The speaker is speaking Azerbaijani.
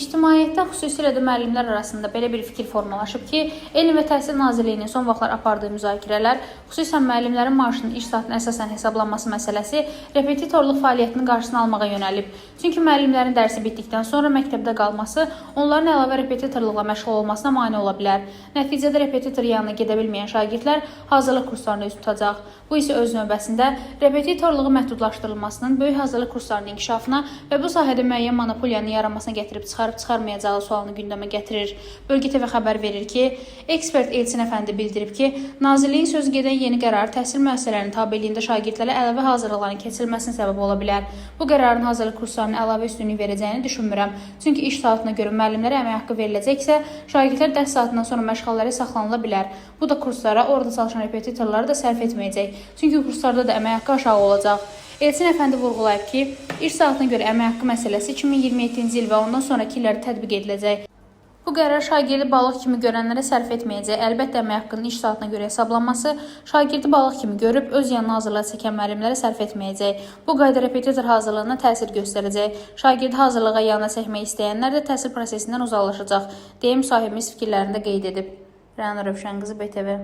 İctimaiyyətdə xüsusilə də müəllimlər arasında belə bir fikir formalaşıb ki, Elm və Təhsil Nazirliyinin son vaxtlar apardığı müzakirələr, xüsusən müəllimlərin maaşının iş saatına əsasən hesablanması məsələsi repetitorluq fəaliyyətinin qarşısını almağa yönəlib. Çünki müəllimlərin dərsi bitdikdən sonra məktəbdə qalması onların əlavə repetitorluqla məşğul olmasına mane ola bilər. Nəticədə repetitor yanına gedə bilməyən şagirdlər hazırlıq kurslarına üz tutacaq. Bu isə öz növbəsində repetitorluğu məhdudlaşdırılmasının böyük hazırlıq kurslarının inkişafına və bu sahədə müəyyən monopoliyanın yaranmasına gətirib çıxarıb-çıxarmayacağı sualını gündəmə gətirir. Bölgə TV xəbər verir ki, ekspert Elçin Əfəndi bildirib ki, Nazirliyin sözü gedən yeni qərar təhsil müəssisələrinin tabeliyində şagirdlərə əlavə hazırlıqların keçirilməsinə səbəb ola bilər. Bu qərarın hazırlıq kurslarına əlavə üstünlük verəcəyini düşünmürəm. Çünki iş saatına görə müəllimlərə əmək haqqı veriləcəksə, şagirdlər dərs saatından sonra məşğələlərə saxlanıla bilər. Bu da kurslara, orada çalışan repetitorları da sərf etməyəcək. Çünki kurslarda da əmək haqqı aşağı olacaq. Elçin Əfəndi vurğulayıb ki, iş saatına görə əmək haqqı məsələsi 2027-ci il və ondan sonraki illərdə tətbiq ediləcək. Bu qərar şagirdi balıq kimi görənlərə sərf etməyəcək. Əlbəttə, əmək haqqının iş saatına görə hesablanması şagirdi balıq kimi görüb öz yanına hazırlığa çəkən müəllimlərə sərf etməyəcək. Bu qayda repetitor hazırlığına təsir göstərəcək. Şagirdi hazırlığa yanına çəkmək istəyənlər də təhsil prosesindən uzaqlaşacaq, deyə müsahibimiz fikirlərində qeyd edib. Rəna Rövşənqızı, BTV.